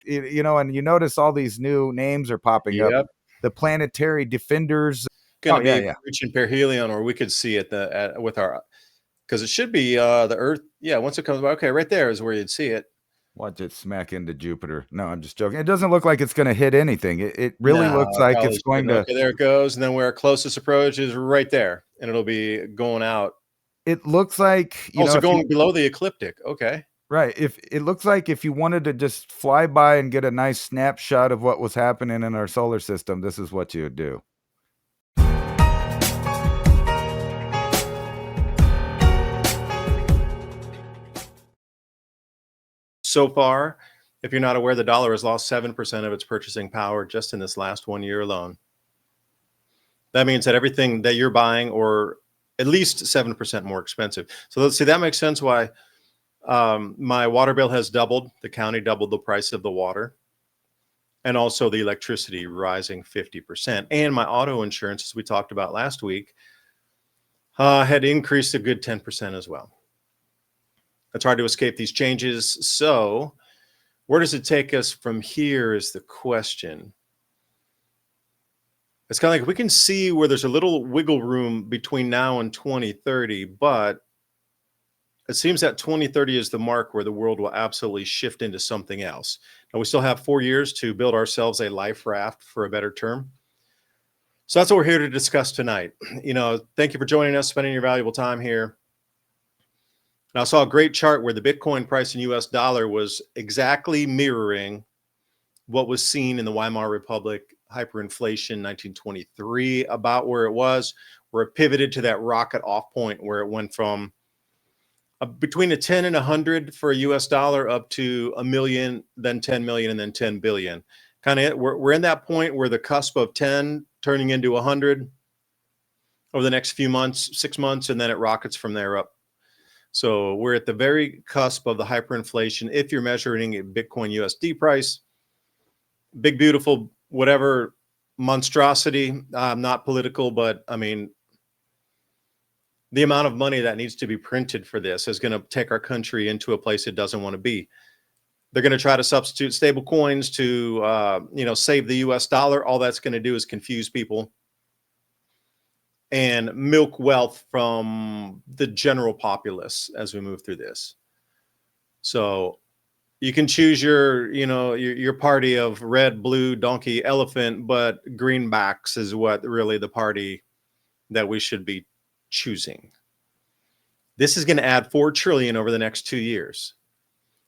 And you notice all these new names are popping up. Yep. The Planetary Defenders. Going Oh to yeah, be yeah. reaching perihelion, or we could see it with our, because it should be the Earth. Yeah, once it comes by, okay, right there is where you'd see it. Watch it smack into Jupiter. No, I'm just joking. It doesn't look like it's going to hit anything. It really No, looks like probably it's going shouldn't. to. Okay, there it goes, and then where our closest approach is right there, and it'll be going out. It looks like Also if you going below the ecliptic. Okay. right, if it looks like if you wanted to just fly by and get a nice snapshot of what was happening in our solar system, this is what you would do. So far, if you're not aware, the dollar has lost 7% of its purchasing power just in this last 1 year alone. That means that everything that you're buying, or at least 7% more expensive. So let's see, that makes sense why my water bill has doubled. The county doubled the price of the water, and also the electricity rising 50%. And my auto insurance, as we talked about last week, had increased a good 10% as well. It's hard to escape these changes. So where does it take us from here is the question. It's kind of like we can see where there's a little wiggle room between now and 2030, but it seems that 2030 is the mark where the world will absolutely shift into something else. Now, we still have 4 years to build ourselves a life raft, for a better term. So that's what we're here to discuss tonight. Thank you for joining us, spending your valuable time here. And I saw a great chart where the Bitcoin price in US dollar was exactly mirroring what was seen in the Weimar Republic, hyperinflation, 1923, about where it was, where it pivoted to that rocket off point where it went from between a 10 and 100 for a US dollar up to a million, then 10 million, and then 10 billion. Kind of, we're in that point where the cusp of 10 turning into 100 over the next few months, 6 months, and then it rockets from there up. So we're at the very cusp of the hyperinflation. If you're measuring a Bitcoin USD price, big, beautiful, whatever monstrosity, not political, but I mean, the amount of money that needs to be printed for this is going to take our country into a place it doesn't want to be. They're going to try to substitute stable coins to, save the US dollar. All that's going to do is confuse people and milk wealth from the general populace as we move through this. So you can choose your party of red, blue, donkey, elephant, but greenbacks is what really the party that we should be choosing. This is going to add 4 trillion over the next 2 years.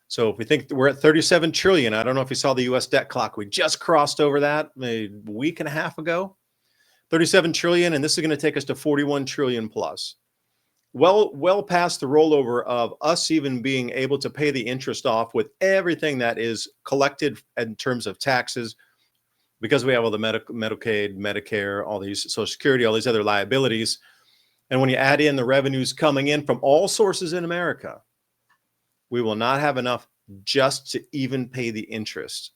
So if we think we're at 37 trillion, I don't know if you saw the US debt clock. We just crossed over that a week and a half ago. 37 trillion, and this is going to take us to 41 trillion plus. Well past the rollover of us even being able to pay the interest off with everything that is collected in terms of taxes, because we have all the Medicaid, Medicare, all these Social Security, all these other liabilities. And when you add in the revenues coming in from all sources in America, we will not have enough just to even pay the interest.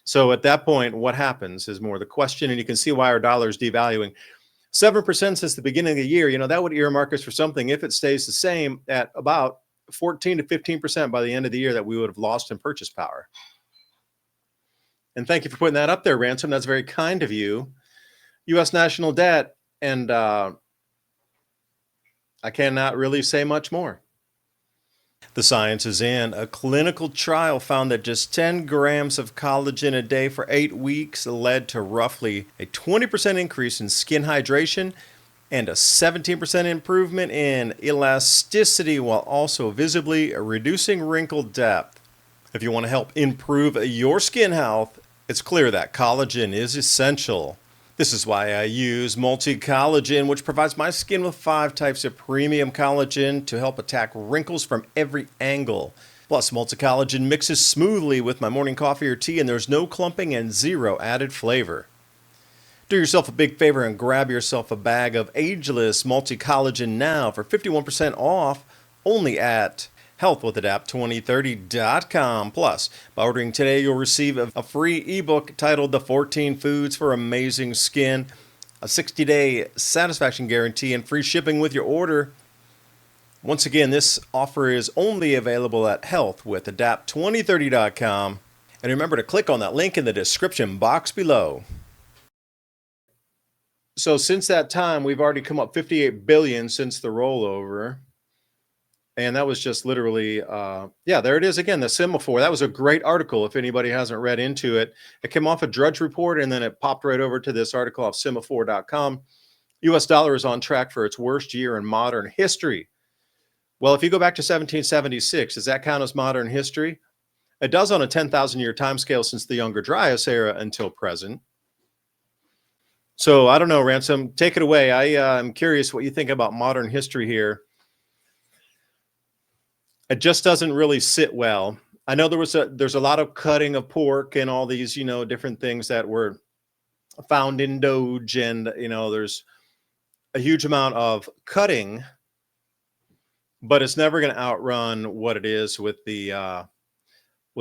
So at that point, what happens is more the question, and you can see why our dollar is devaluing. 7% since the beginning of the year, that would earmark us for something, if it stays the same, at about 14 to 15% by the end of the year that we would have lost in purchase power. And thank you for putting that up there, Ransom. That's very kind of you. U.S. national debt, and I cannot really say much more. The science is in. A clinical trial found that just 10 grams of collagen a day for 8 weeks led to roughly a 20% increase in skin hydration and a 17% improvement in elasticity, while also visibly reducing wrinkle depth. If you want to help improve your skin health, it's clear that collagen is essential. This is why I use multi-collagen, which provides my skin with 5 types of premium collagen to help attack wrinkles from every angle. Plus, multi-collagen mixes smoothly with my morning coffee or tea, and there's no clumping and 0 added flavor. Do yourself a big favor and grab yourself a bag of ageless multi-collagen now for 51% off, only at healthwithadapt2030.com. Plus, by ordering today, you'll receive a free ebook titled The 14 Foods for Amazing Skin, a 60-day satisfaction guarantee, and free shipping with your order. Once again, this offer is only available at healthwithadapt2030.com. And remember to click on that link in the description box below. So since that time, we've already come up 58 billion since the rollover. And that was just literally, yeah, there it is again, the semaphore. That was a great article. If anybody hasn't read into it, it came off a Drudge Report and then it popped right over to this article off semaphore.com. US dollar is on track for its worst year in modern history. Well, if you go back to 1776, does that count as modern history? It does on a 10,000 year time scale since the Younger Dryas era until present. So I don't know, Ransom, take it away. I'm curious what you think about modern history here. It just doesn't really sit well. I know there's a lot of cutting of pork and all these, different things that were found in Doge, and there's a huge amount of cutting, but it's never going to outrun what it is with the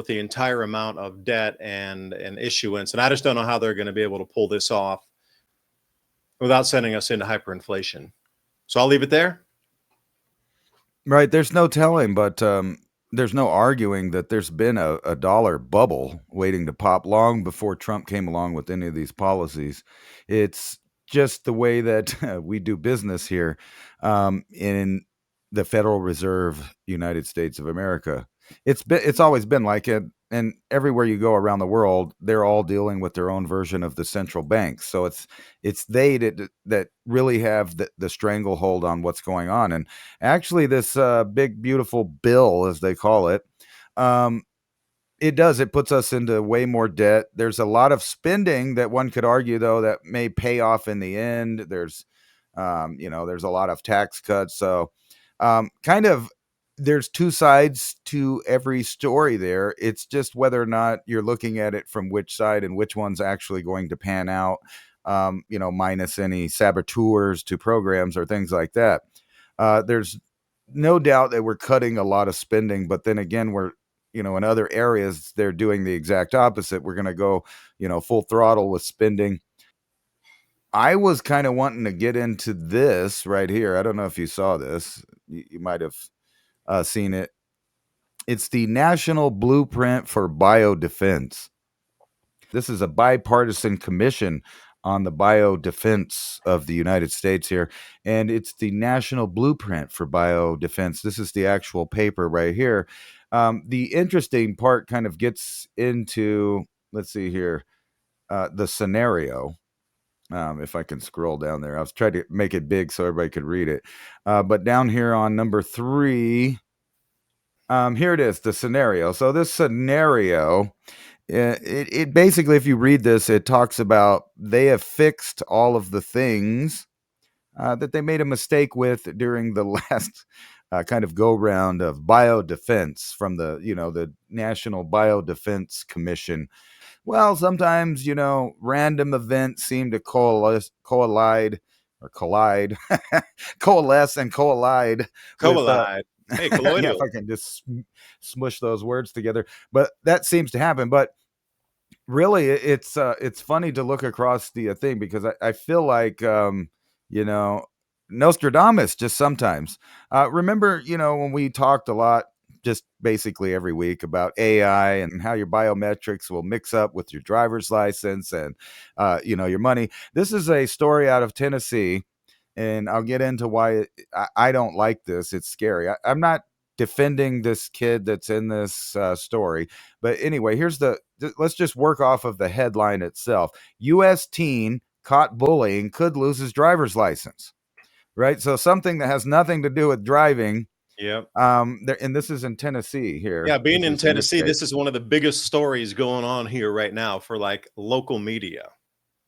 entire amount of debt and issuance. And I just don't know how they're going to be able to pull this off without sending us into hyperinflation. So I'll leave it there. Right. There's no telling, but there's no arguing that there's been a dollar bubble waiting to pop long before Trump came along with any of these policies. It's just the way that we do business here in the Federal Reserve United States of America. It's always been like it, and everywhere you go around the world, they're all dealing with their own version of the central banks. So it's they that really have the stranglehold on what's going on. And actually, this big beautiful bill, as they call it, it puts us into way more debt. There's a lot of spending that one could argue, though, that may pay off in the end. There's there's a lot of tax cuts. So kind of there's two sides to every story there. It's just whether or not you're looking at it from which side and which one's actually going to pan out, minus any saboteurs to programs or things like that. There's no doubt that we're cutting a lot of spending, but then again, we're, in other areas, they're doing the exact opposite. We're going to go, full throttle with spending. I was kind of wanting to get into this right here. I don't know if you saw this. You might have seen it. It's the National Blueprint for Biodefense. This is a bipartisan commission on the biodefense of the United States here, and it's the National Blueprint for Biodefense. This is the actual paper right here. The interesting part kind of gets into, let's see here, the scenario. If I can scroll down there, I was trying to make it big so everybody could read it. But down here on number 3, here it is, the scenario. So this scenario, it basically, if you read this, it talks about they have fixed all of the things that they made a mistake with during the last kind of go round of biodefense from the National Biodefense Commission. Well, sometimes, random events seem to coalesce and collide with Collide. Hey, yeah, if colloidal. I can just smush those words together. But that seems to happen. But really, it's funny to look across the thing, because I feel like Nostradamus just sometimes. Remember, when we talked a lot, just basically every week, about AI and how your biometrics will mix up with your driver's license and your money. This is a story out of Tennessee, and I'll get into why I don't like this. It's scary. I'm not defending this kid that's in this story, but anyway, let's just work off of the headline itself. U.S. teen caught bullying could lose his driver's license. Right, so something that has nothing to do with driving. Yep. And this is in Tennessee here. Yeah, being This in is in your Tennessee, state. this is one of the biggest stories going on here right now for like local media.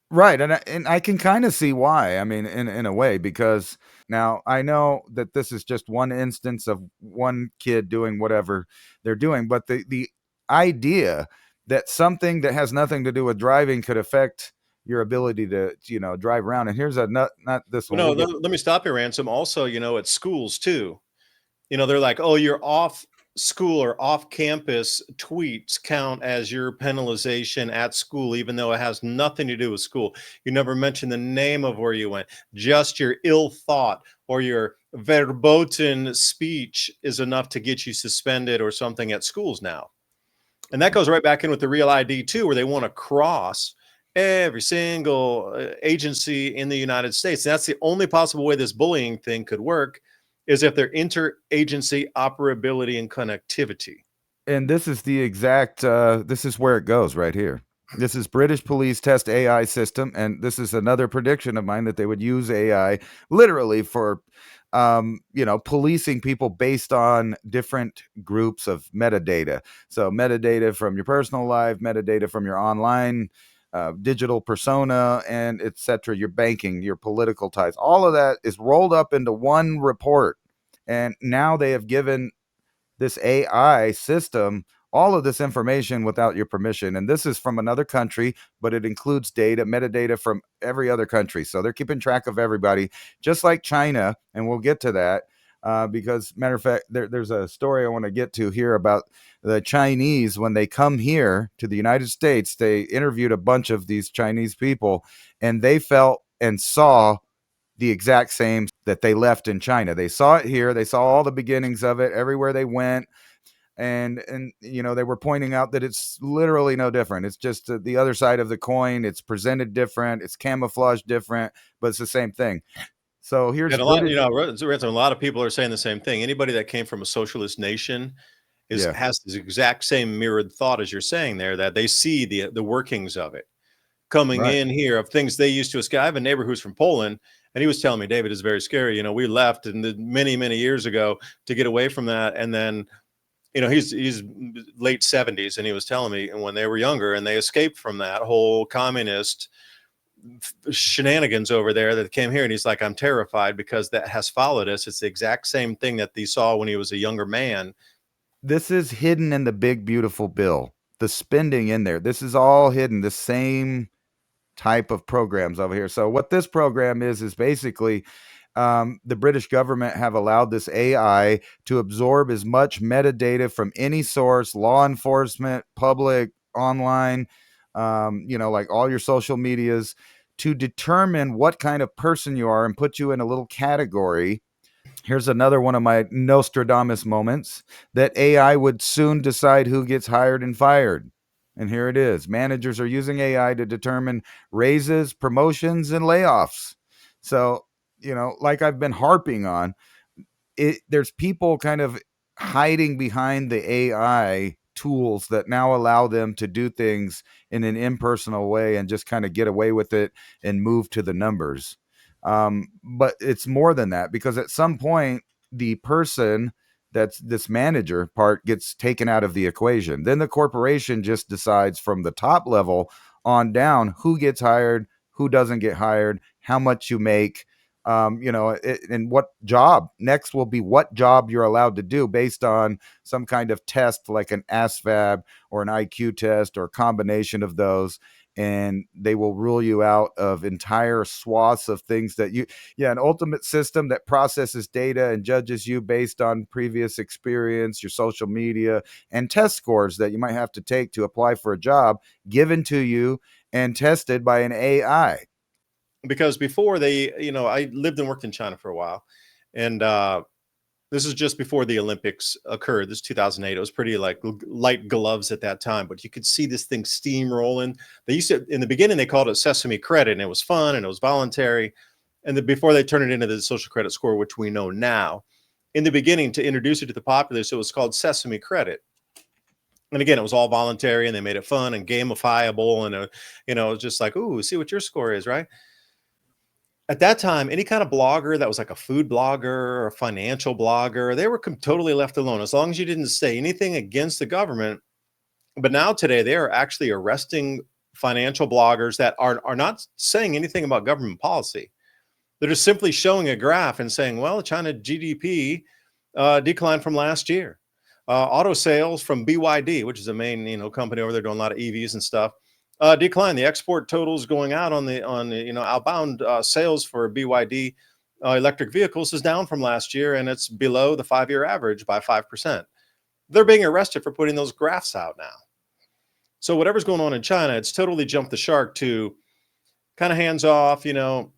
Right, and I can kind of see why. I mean, in a way, because now I know that this is just one instance of one kid doing whatever they're doing, but the idea that something that has nothing to do with driving could affect your ability to drive around. And here's not this Well, one. no, We'll get let me stop you, Ransom. Also, at schools too. They're like, oh, your off school or off campus tweets count as your penalization at school, even though it has nothing to do with school. You never mention the name of where you went. Just your ill thought or your verboten speech is enough to get you suspended or something at schools now. And that goes right back in with the Real ID too, where they want to cross every single agency in the United States. And that's the only possible way this bullying thing could work, is if they're interagency operability and connectivity. And this is the exact this is where it goes right here. This is British police test AI system, and this is another prediction of mine that they would use AI literally for policing people based on different groups of metadata. So metadata from your personal life, metadata from your online digital persona, and etc. Your banking, your political ties, all of that is rolled up into one report. And now they have given this AI system all of this information without your permission. And this is from another country, but it includes data, metadata from every other country. So they're keeping track of everybody, just like China. And we'll get to that because, matter of fact, there's a story I want to get to here about the Chinese. When they come here to the United States, they interviewed a bunch of these Chinese people, and they felt and saw the exact same that they left in China. They saw it here. They saw all the beginnings of it everywhere they went. And they were pointing out that it's literally no different. It's just the other side of the coin. It's presented different. It's camouflaged different, but it's the same thing. So here's And a lot, British. a lot of people are saying the same thing. Anybody that came from a socialist nation Yeah, has this exact same mirrored thought as you're saying there, that they see the workings of it coming right. in here, of things they used to escape. I have a neighbor who's from Poland, and he was telling me, David, is very scary. We left many, many years ago to get away from that. And then, he's late 70s, and he was telling me, and when they were younger and they escaped from that whole communist shenanigans over there, that came here, and he's like, I'm terrified because that has followed us. It's the exact same thing that he saw when he was a younger man. This is hidden in the big, beautiful bill. The spending in there. This is all hidden. The same type of programs over here. So what this program is basically the British government have allowed this AI to absorb as much metadata from any source, law enforcement, public, online, like all your social medias, to determine what kind of person you are and put you in a little category. Here's another one of my Nostradamus moments, that AI would soon decide who gets hired and fired. And here it is. Managers are using AI to determine raises, promotions, and layoffs. So, like I've been harping on, there's people kind of hiding behind the AI tools that now allow them to do things in an impersonal way and just kind of get away with it and move to the numbers. But it's more than that, because at some point, the person that's this manager part gets taken out of the equation. Then the corporation just decides from the top level on down who gets hired, who doesn't get hired, how much you make, and what job. Next will be what job you're allowed to do based on some kind of test like an ASVAB or an IQ test or a combination of those. And they will rule you out of entire swaths of things that an ultimate system that processes data and judges you based on previous experience, your social media, and test scores that you might have to take to apply for a job, given to you and tested by an AI. Because before I lived and worked in China for a while, and this is just before the Olympics occurred. This is 2008. It was pretty like light gloves at that time, but you could see this thing steamrolling. They used to, in the beginning, they called it Sesame credit, and it was fun and it was voluntary. And before they turned it into the social credit score, which we know now, in the beginning, to introduce it to the populace, it was called Sesame credit. And again, it was all voluntary, and they made it fun and gamifiable, and it was just like, ooh, see what your score is, right? At that time, any kind of blogger that was like a food blogger or a financial blogger, they were totally left alone as long as you didn't say anything against the government. But now today, they are actually arresting financial bloggers that are not saying anything about government policy. They're just simply showing a graph and saying, well, China GDP declined from last year. Auto sales from BYD, which is a main company over there doing a lot of EVs and stuff, decline. The export totals going out on the outbound sales for BYD electric vehicles is down from last year, and it's below the 5-year average by 5%. They're being arrested for putting those graphs out now. So whatever's going on in China, it's totally jumped the shark to kind of hands off, and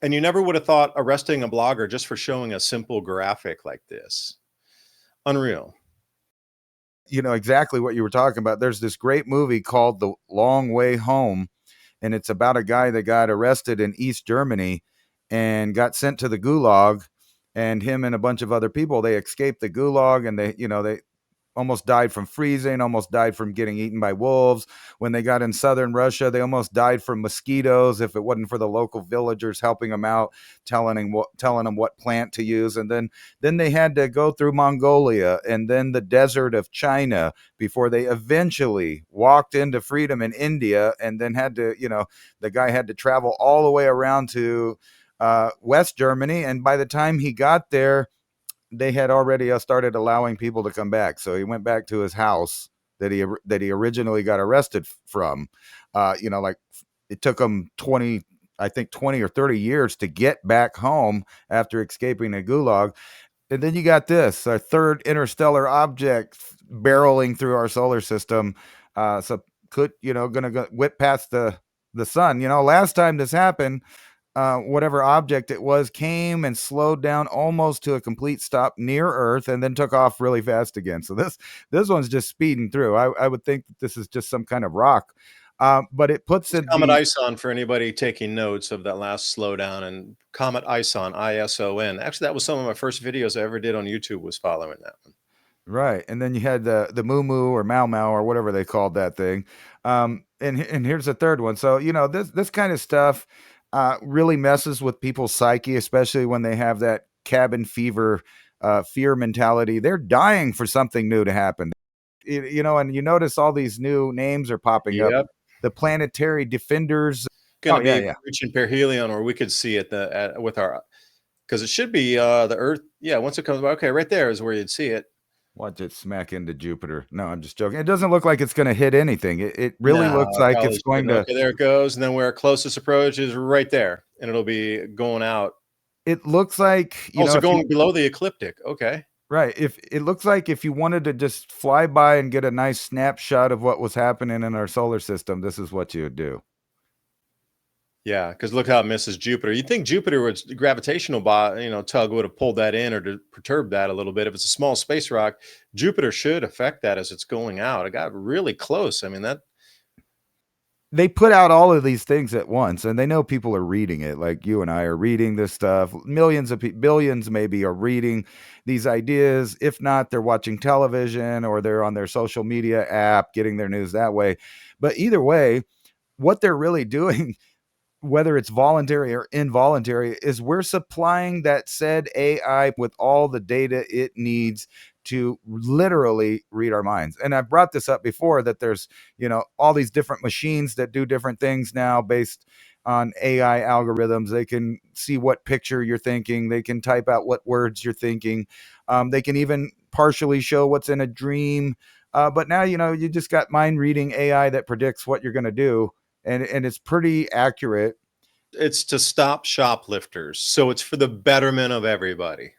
you never would have thought arresting a blogger just for showing a simple graphic like this. Unreal. you know exactly what you were talking about. There's this great movie called The Long Way Home, and it's about a guy that got arrested in East Germany and got sent to the gulag, and him and a bunch of other people, they escaped the gulag, and they almost died from freezing, almost died from getting eaten by wolves. When they got in southern Russia, they almost died from mosquitoes if it wasn't for the local villagers helping them out, telling them what plant to use. And then they had to go through Mongolia and then the desert of China before they eventually walked into freedom in India, and then had to, the guy had to travel all the way around to West Germany. And by the time he got there, they had already started allowing people to come back. So he went back to his house that he originally got arrested from. Like it took him 20 or 30 years to get back home after escaping a gulag. And then you got this, our third interstellar object barreling through our solar system. So could, gonna go whip past the sun. Last time this happened, whatever object it was came and slowed down almost to a complete stop near Earth, and then took off really fast again. So this one's just speeding through. I would think that this is just some kind of rock, but it puts It's it Comet the Ison for anybody taking notes of that last slowdown. And Comet Ison, ISON. Actually, that was some of my first videos I ever did on YouTube, was following that one. right, and then you had the Moo Moo or Mau Mau or whatever they called that thing, and here's the third one. So this kind of stuff really messes with people's psyche, especially when they have that cabin fever fear mentality. They're dying for something new to happen. And you notice all these new names are popping up. Yep. The Planetary Defenders. Going Oh to yeah, be yeah. reaching perihelion, or we could see it with our, because it should be the Earth. Yeah, once it comes, okay, right there is where you'd see it. Watch it smack into Jupiter. No, I'm just joking. It doesn't look like it's going to hit anything. It really No, looks like probably it's going shouldn't. to. Okay, there it goes, and then where our closest approach is right there, and it'll be going out. It looks like Also if you going below the ecliptic. Okay. right, if it looks like if you wanted to just fly by and get a nice snapshot of what was happening in our solar system, this is what you would do. Yeah, because look how it misses Jupiter. You'd think Jupiter was gravitational tug would have pulled that in or to perturb that a little bit. If it's a small space rock, Jupiter should affect that as it's going out. It got really close. I mean, that They put out all of these things at once, and they know people are reading it. Like you and I are reading this stuff. Millions of billions maybe are reading these ideas. If not, they're watching television or they're on their social media app getting their news that way. But either way, what they're really doing, whether it's voluntary or involuntary, is we're supplying that said AI with all the data it needs to literally read our minds. And I brought this up before that there's, all these different machines that do different things now based on AI algorithms. They can see what picture you're thinking, they can type out what words you're thinking, they can even partially show what's in a dream. But now, you just got mind reading AI that predicts what you're going to do, and it's pretty accurate. it's to stop shoplifters. So it's for the betterment of everybody.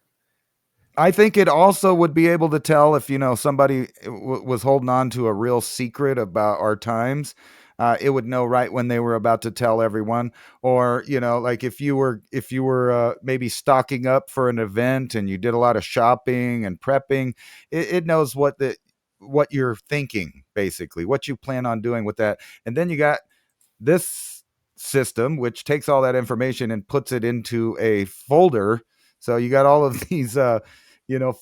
I think it also would be able to tell if somebody was holding on to a real secret about our times. It would know right when they were about to tell everyone, or like if you were maybe stocking up for an event and you did a lot of shopping and prepping, it knows what you're thinking, basically what you plan on doing with that. And then you got this system which takes all that information and puts it into a folder. So you got all of these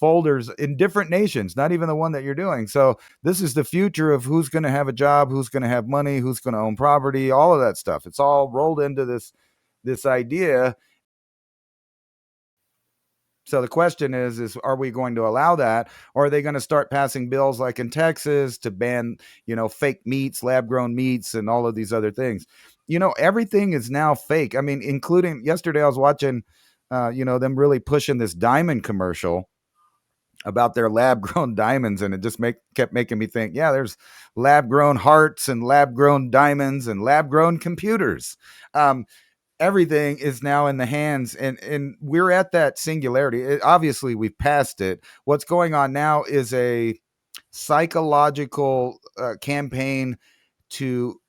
folders in different nations, not even the one that you're doing. So this is the future of who's going to have a job, who's going to have money, who's going to own property, all of that stuff. It's all rolled into this idea. So the question is are we going to allow that, or are they going to start passing bills like in Texas to ban, fake meats, lab grown meats, and all of these other things? Everything is now fake. I mean, including yesterday, I was watching, them really pushing this diamond commercial about their lab grown diamonds, and it just kept making me think, yeah, there's lab grown hearts and lab grown diamonds and lab grown computers. Everything is now in the hands, and we're at that singularity. Obviously we've passed it. What's going on now is a psychological campaign to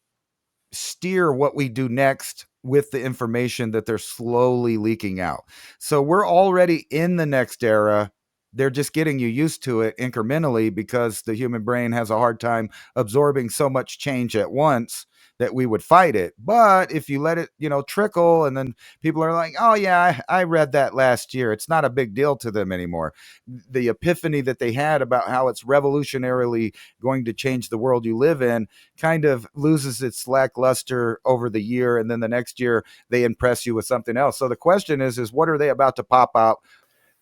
steer what we do next with the information that they're slowly leaking out. So we're already in the next era, they're just getting you used to it incrementally because the human brain has a hard time absorbing so much change at once that we would fight it. But if you let it, trickle, and then people are like, oh, yeah, I read that last year, it's not a big deal to them anymore. The epiphany that they had about how it's revolutionarily going to change the world you live in kind of loses its lackluster over the year. And then the next year, they impress you with something else. So the question is what are they about to pop out?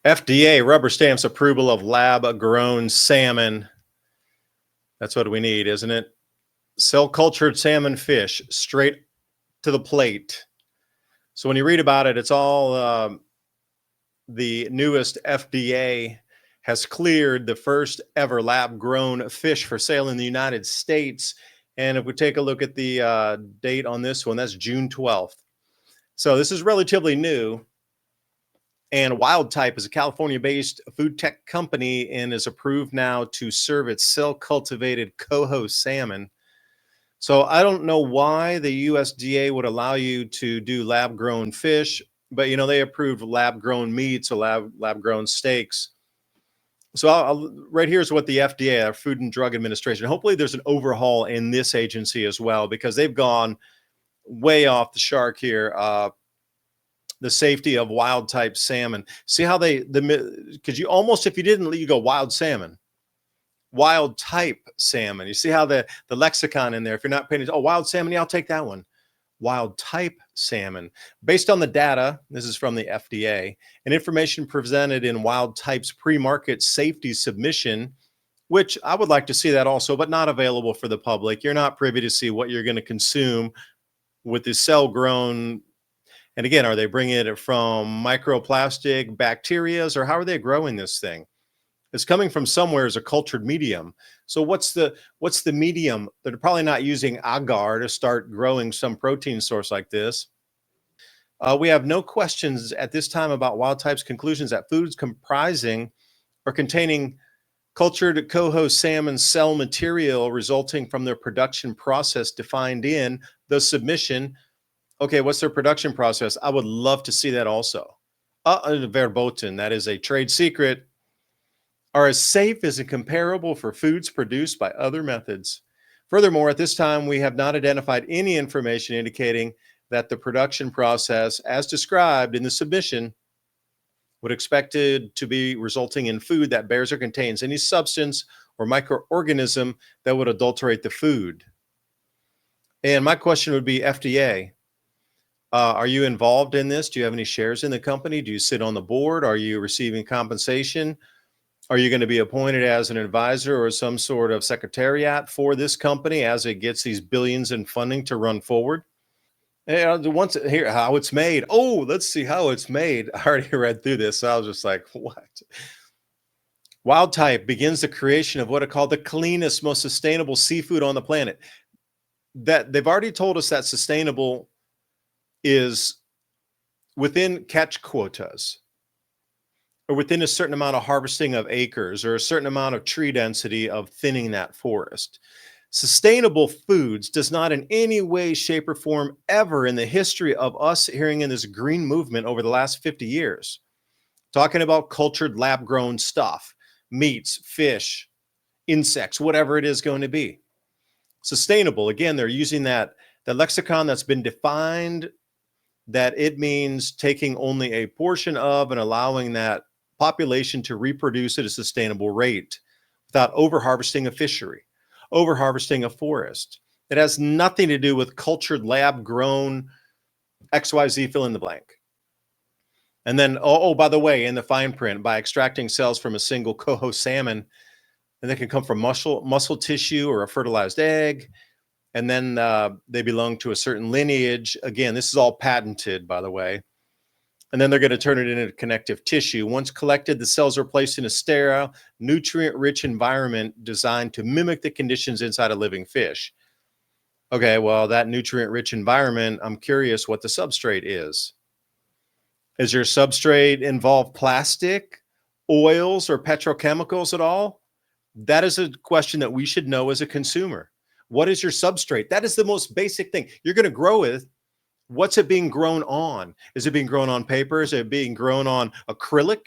FDA rubber stamps approval of lab-grown salmon. That's what we need, isn't it? Cell-cultured salmon fish, straight to the plate. So when you read about it, it's all the newest FDA has cleared the first ever lab-grown fish for sale in the United States. And if we take a look at the date on this one, that's June 12th. So this is relatively new. And Wild Type is a California-based food tech company and is approved now to serve its cell-cultivated coho salmon. So I don't know why the USDA would allow you to do lab-grown fish, but they approved lab-grown meats or lab-grown steaks. So right here's what the FDA, our Food and Drug Administration, hopefully there's an overhaul in this agency as well, because they've gone way off the shark here. The safety of wild type salmon. See how because you almost, if you didn't, you go wild salmon, wild type salmon. You see how the lexicon in there, if you're not paying attention, wild salmon, yeah, I'll take that one. Wild type salmon. Based on the data, this is from the FDA, and information presented in Wild Type's pre-market safety submission, which I would like to see that also, but not available for the public. You're not privy to see what you're going to consume with the cell-grown. And again, are they bringing it from microplastic bacteria, or how are they growing this thing? It's coming from somewhere as a cultured medium. So what's the medium? They're probably not using agar to start growing some protein source like this. We have no questions at this time about Wild Type's conclusions that foods comprising or containing cultured coho salmon cell material resulting from their production process defined in the submission. Okay, what's their production process? I would love to see that also. Verboten, that is a trade secret, are as safe as and comparable for foods produced by other methods. Furthermore, at this time, we have not identified any information indicating that the production process, as described in the submission, would expected to be resulting in food that bears or contains any substance or microorganism that would adulterate the food. And my question would be, FDA, are you involved in this? Do you have any shares in the company? Do you sit on the board? Are you receiving compensation? Are you going to be appointed as an advisor or some sort of secretariat for this company as it gets these billions in funding to run forward? And once here, how it's made. Oh, let's see how it's made. I already read through this, so I was just like, what? Wild Type begins the creation of what are called the cleanest, most sustainable seafood on the planet. That they've already told us that sustainable is within catch quotas, or within a certain amount of harvesting of acres, or a certain amount of tree density of thinning that forest. Sustainable foods does not in any way, shape, or form ever in the history of us hearing in this green movement over the last 50 years, talking about cultured lab-grown stuff, meats, fish, insects, whatever it is going to be. Sustainable, again, they're using the lexicon that's been defined, that it means taking only a portion of and allowing that population to reproduce at a sustainable rate without over-harvesting a fishery, over-harvesting a forest. It has nothing to do with cultured lab-grown XYZ fill in the blank. And then, by the way, in the fine print, by extracting cells from a single coho salmon, and they can come from muscle tissue or a fertilized egg, and then they belong to a certain lineage. Again, this is all patented, by the way. And then they're going to turn it into connective tissue. Once collected, the cells are placed in a sterile, nutrient-rich environment designed to mimic the conditions inside a living fish. Okay, well, that nutrient-rich environment, I'm curious what the substrate is. Is your substrate involve plastic, oils, or petrochemicals at all? That is a question that we should know as a consumer. What is your substrate? That is the most basic thing. You're going to grow it. What's it being grown on? Is it being grown on paper? Is it being grown on acrylic?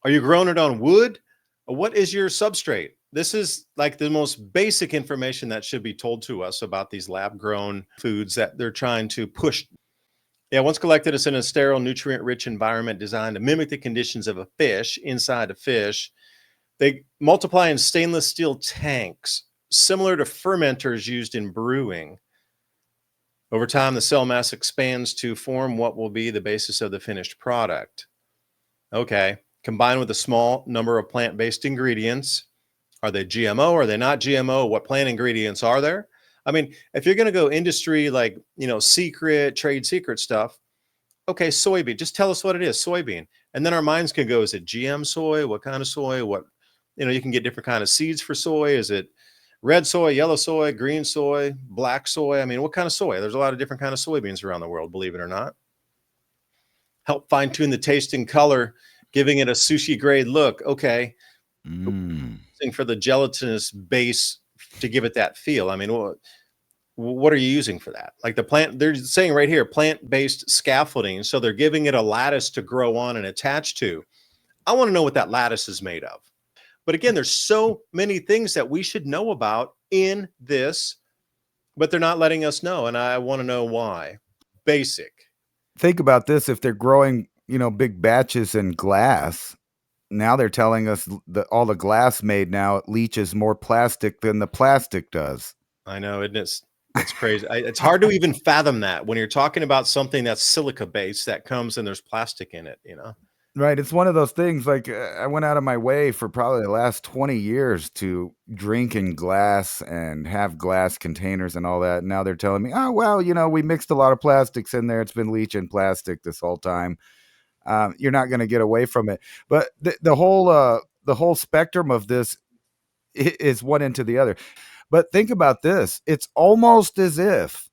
Are you growing it on wood? What is your substrate? This is like the most basic information that should be told to us about these lab grown foods that they're trying to push. Yeah, once collected, it's in a sterile, nutrient rich environment designed to mimic the conditions of a fish inside a fish. They multiply in stainless steel tanks, similar to fermenters used in brewing. Over time, the cell mass expands to form what will be the basis of the finished product. Okay. Combined with a small number of plant-based ingredients. Are they GMO? Are they not GMO? What plant ingredients are there? I mean, if you're going to go industry like, secret, trade secret stuff, okay, soybean, just tell us what it is, soybean. And then our minds can go, is it GM soy? What kind of soy? What, you can get different kind of seeds for soy. Is it red soy, yellow soy, green soy, black soy? I mean, what kind of soy? There's a lot of different kind of soybeans around the world, believe it or not. Help fine tune the taste and color, giving it a sushi grade look. Okay. For the gelatinous base to give it that feel. I mean, what are you using for that? Like the plant, they're saying right here, plant-based scaffolding. So they're giving it a lattice to grow on and attach to. I want to know what that lattice is made of. But again, there's so many things that we should know about in this, but they're not letting us know. And I want to know why. Basic. Think about this. If they're growing, big batches in glass, now they're telling us that all the glass made now, it leaches more plastic than the plastic does. I know, isn't it? It's crazy. It's hard to even fathom that when you're talking about something that's silica based that comes and there's plastic in it, Right. It's one of those things like I went out of my way for probably the last 20 years to drink in glass and have glass containers and all that. And now they're telling me, oh, well, we mixed a lot of plastics in there. It's been leaching plastic this whole time. You're not going to get away from it. But the whole spectrum of this is one into the other. But think about this. It's almost as if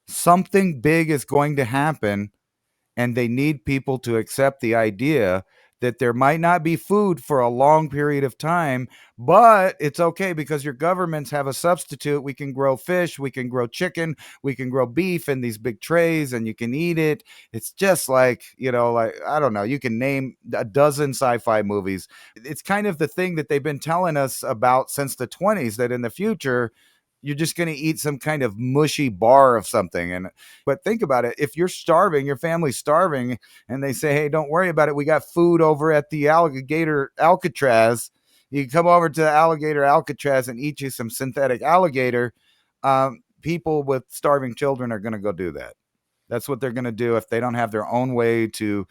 something big is going to happen and they need people to accept the idea that there might not be food for a long period of time, but it's okay because your governments have a substitute. We can grow fish, we can grow chicken, we can grow beef in these big trays and you can eat it. It's just like, I don't know, you can name a dozen sci-fi movies. It's kind of the thing that they've been telling us about since the 20s, that in the future, you're just going to eat some kind of mushy bar of something. But think about it. If you're starving, your family's starving, and they say, hey, don't worry about it. We got food over at the alligator Alcatraz. You can come over to the alligator Alcatraz and eat you some synthetic alligator. People with starving children are going to go do that. That's what they're going to do if they don't have their own way to,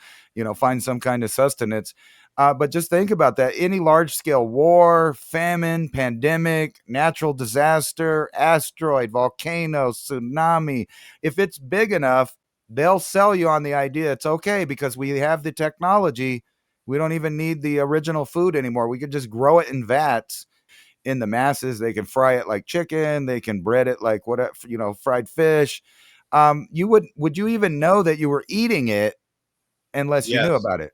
find some kind of sustenance. But just think about that. Any large-scale war, famine, pandemic, natural disaster, asteroid, volcano, tsunami, if it's big enough, they'll sell you on the idea it's okay because we have the technology. We don't even need the original food anymore. We could just grow it in vats in the masses. They can fry it like chicken. They can bread it like whatever, fried fish. Would you even know that you were eating it unless you knew Yes. about it?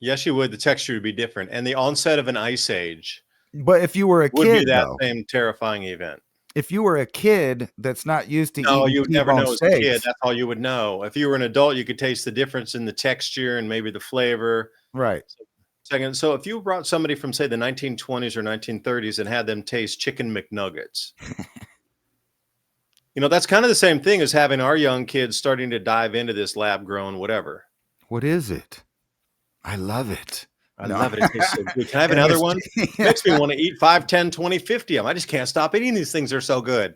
Yes, you would. The texture would be different. And the onset of an ice age But if you were a would be kid, that though, same terrifying event. if you were a kid that's not used to No, eating you would never T-bone know as a kid. steaks, That's all you would know. If you were an adult, you could taste the difference in the texture and maybe the flavor. right? Second, so if you brought somebody from, say, the 1920s or 1930s and had them taste chicken McNuggets, that's kind of the same thing as having our young kids starting to dive into this lab grown whatever. What is it? I love it. I No. love it. It tastes so good. Can I have another one? It makes me want to eat 5, 10, 20, 50 of them. I just can't stop eating these things. They're so good.